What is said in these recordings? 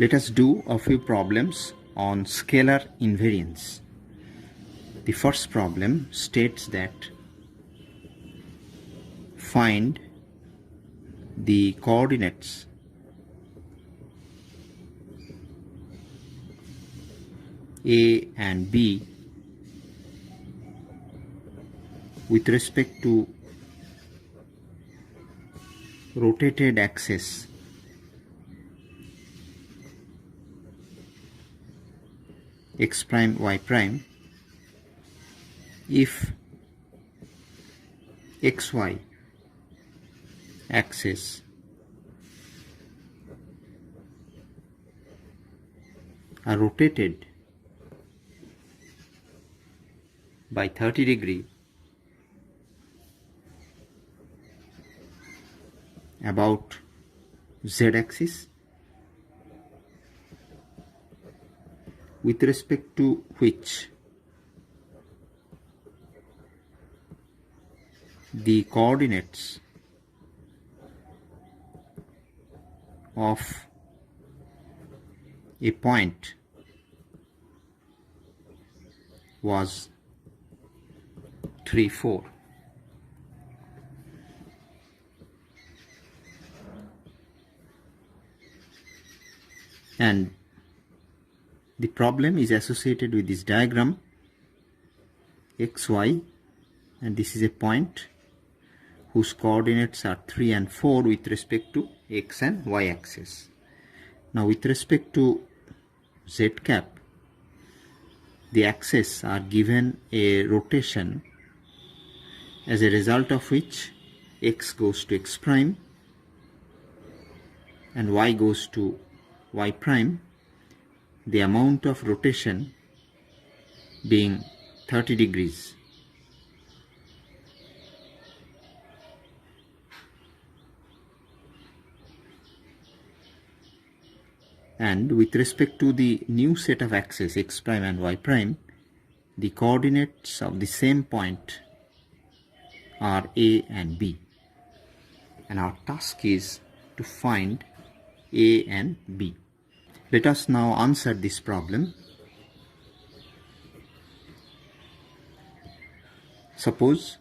Let us do a few problems on scalar invariance. The first problem states that find the coordinates A and B with respect to rotated axis x prime y prime if xy axis are rotated by 30 degree about z-axis with respect to which the coordinates of a point was 3, 4. And the problem is associated with this diagram xy, and this is a point whose coordinates are 3 and 4 with respect to x and y axis. Now with respect to z cap, the axes are given a rotation as a result of which x goes to x prime and y goes to y prime, the amount of rotation being 30 degrees. And with respect to the new set of axes x prime and y prime, the coordinates of the same point are A and B. And our task is to find A and B. Let us now answer this problem. Suppose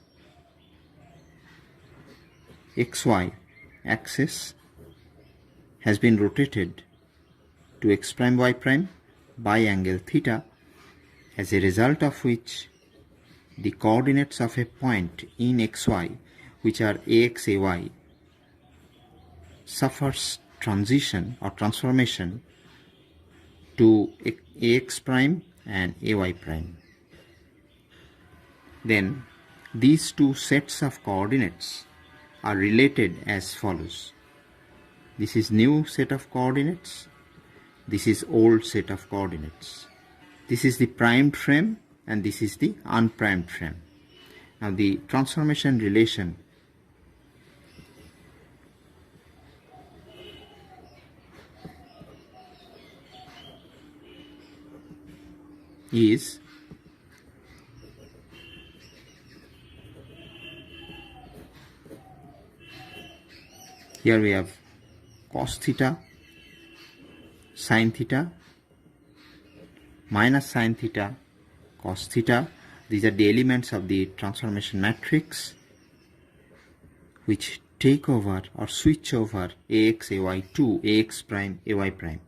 xy axis has been rotated to x prime y prime by angle theta, as a result of which the coordinates of a point in xy, which are ax, ay, suffers transition or transformation to ax prime and ay prime. Then these two sets of coordinates are related as follows. This is new set of coordinates. This is old set of coordinates. This is the primed frame and this is the unprimed frame. Now the transformation relation is here we have cos theta, sin theta, minus sin theta, cos theta. These are the elements of the transformation matrix which take over or switch over ax, ay to ax prime, ay prime.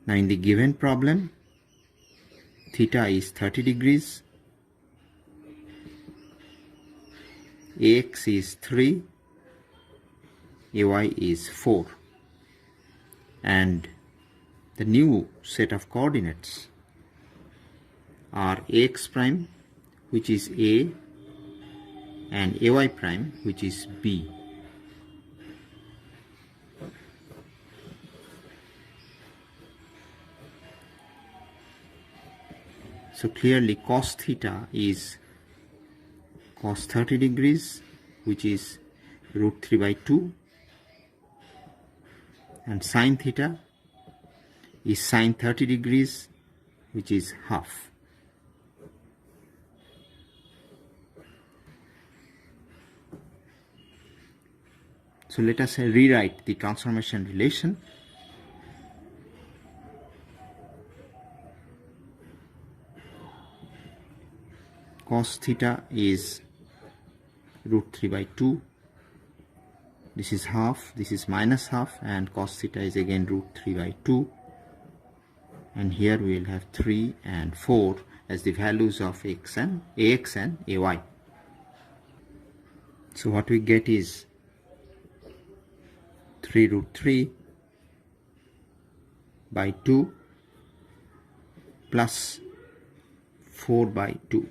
Now in the given problem, theta is 30 degrees, ax is 3, ay is 4, and the new set of coordinates are ax prime, which is A, and ay prime, which is B. So clearly cos theta is cos 30 degrees, which is root 3 by 2, and sin theta is sin 30 degrees, which is half. So let us rewrite the transformation relation. cos theta is root 3 by 2. This is half, this is minus half, and cos theta is again root 3 by 2. And here we will have 3 and 4 as the values of ax and ay. So what we get is 3 root 3 by 2 plus 4 by 2.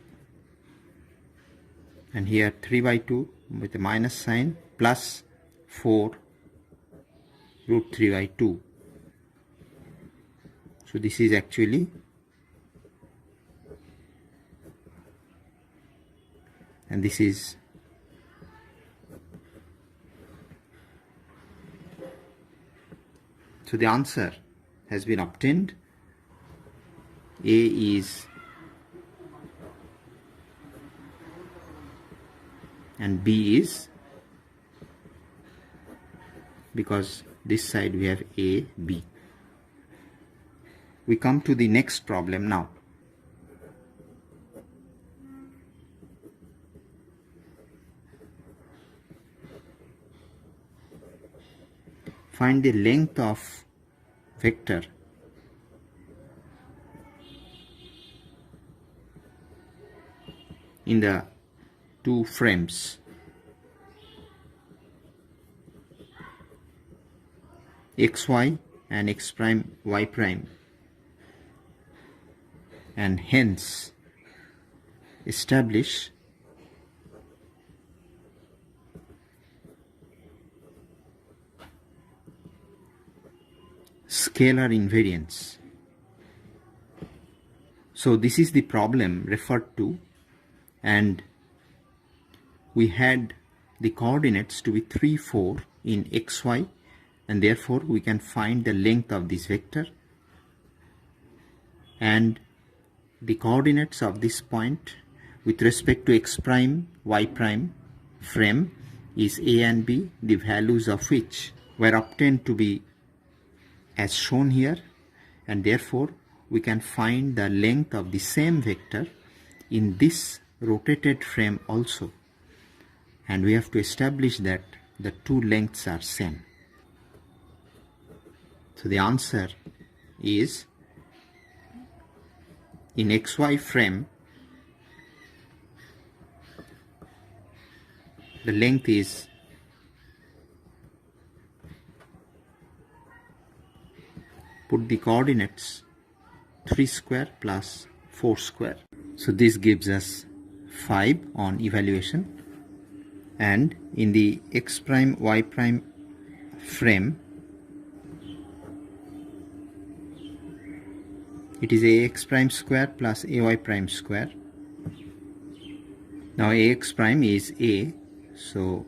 And here 3 by 2 with a minus sign plus 4 root 3 by 2. So this is actually, and this is so the answer has been obtained. A is and B is, because this side we have A, B. We come to the next problem now. Find the length of vector in the two frames xy and x prime y prime, and hence establish scalar invariance. So this is the problem referred to, and we had the coordinates to be 3, 4 in xy, and therefore we can find the length of this vector, and the coordinates of this point with respect to x prime y prime frame is a and b, the values of which were obtained to be as shown here, and therefore we can find the length of the same vector in this rotated frame also, and we have to establish that the two lengths are same. So the answer is, in xy frame the length is put the coordinates 3 square plus 4 square. So this gives us 5 on evaluation, and in the x prime y prime frame it is ax prime square plus ay prime square. Now ax prime is a, so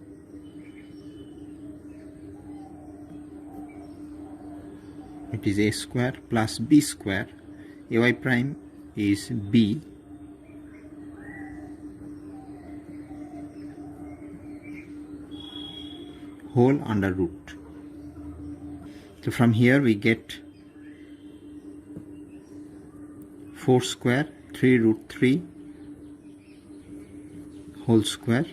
it is a square plus b square. Ay prime is b, whole under root. So from here we get 4 square 3 root 3 whole square,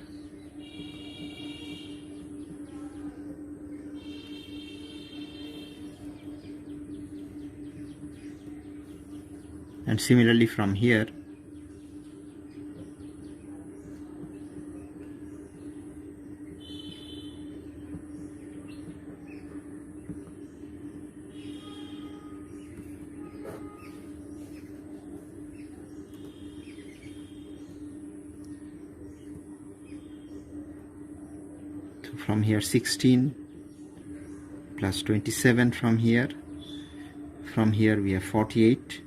and similarly from here from here 16 plus 27 from here we have 48,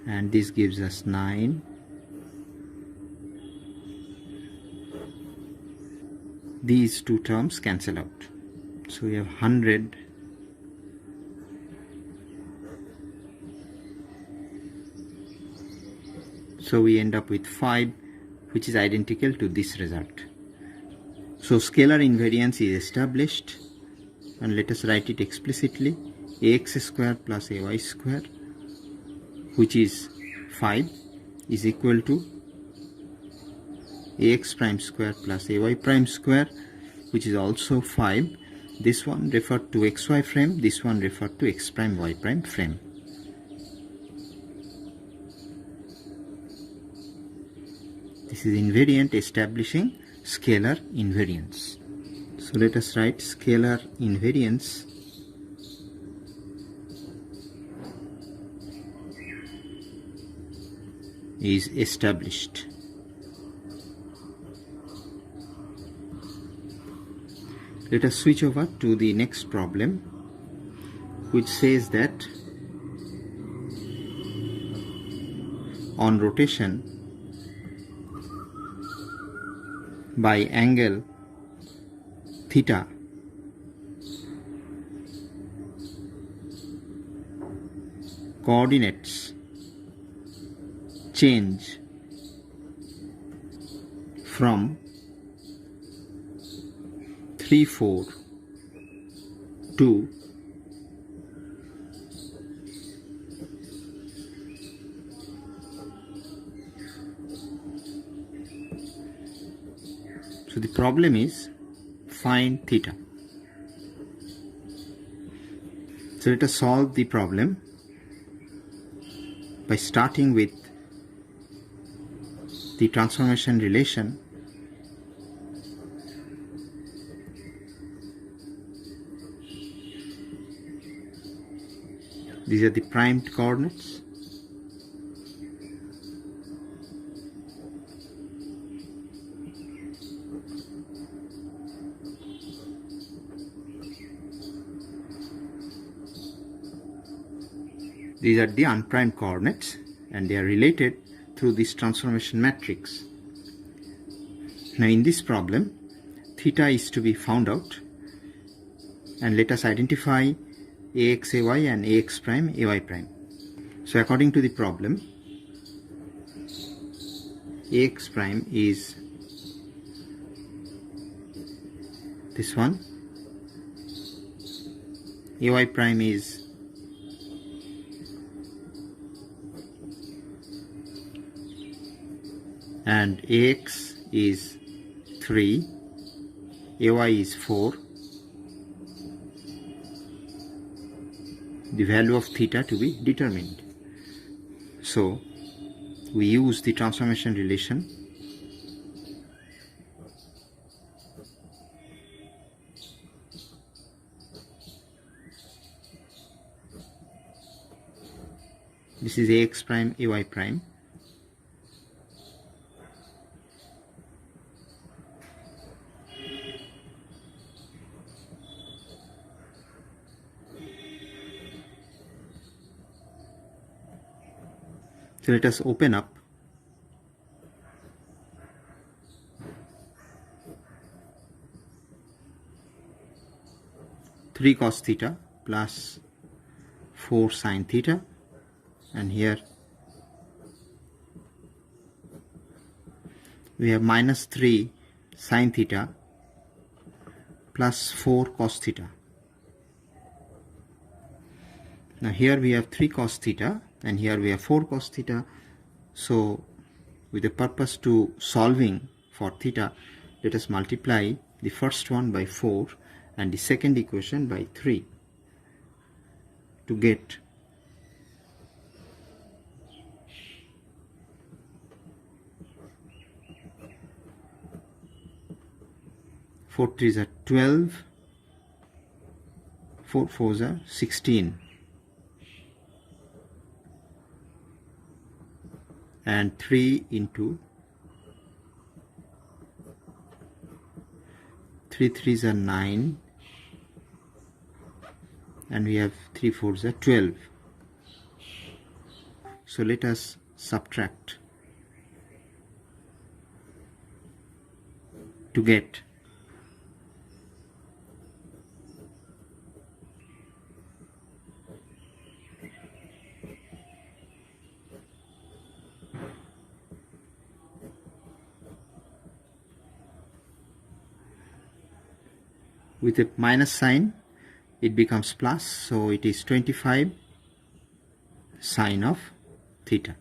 and this gives us 9. These two terms cancel out, so we have 100 . So we end up with 5, which is identical to this result. So scalar invariance is established, and let us write it explicitly. Ax square plus ay square, which is 5, is equal to ax prime square plus ay prime square, which is also 5. This one referred to xy frame, this one referred to x prime y prime frame. This is invariant establishing scalar invariance. So let us write scalar invariance is established. Let us switch over to the next problem, which says that on rotation by angle theta, coordinates change from 3, 4 to 2. So the problem is find theta. So let us solve the problem by starting with the transformation relation. These are the primed coordinates. These are the unprimed coordinates, and they are related through this transformation matrix. Now in this problem, theta is to be found out, and let us identify ax, ay and ax prime, ay prime. So according to the problem, ax prime is this one, ay prime is and ax is 3, ay is 4. The value of theta to be determined. So we use the transformation relation. This is ax prime, ay prime. So let us open up three cos theta plus 4 sin theta, and here we have minus 3 sin theta plus 4 cos theta. Now here we have 3 cos theta and here we have 4 cos theta. So with the purpose to solving for theta, let us multiply the first one by 4 and the second equation by 3 to get 4 3s are 12, 4 4s are 16, and 3 into 3 3s are 9, and we have 3 4s are 12. So let us subtract to get with a minus sign it becomes plus, so it is 25 sine of theta.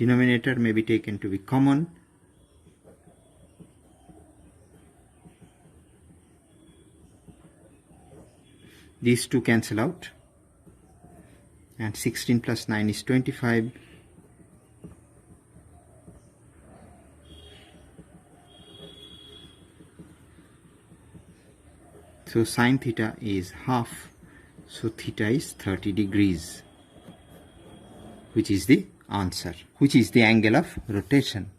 denominator may be taken to be common. These two cancel out, and 16 plus 9 is 25. So sine theta is half, so theta is 30 degrees, which is the answer, which is the angle of rotation.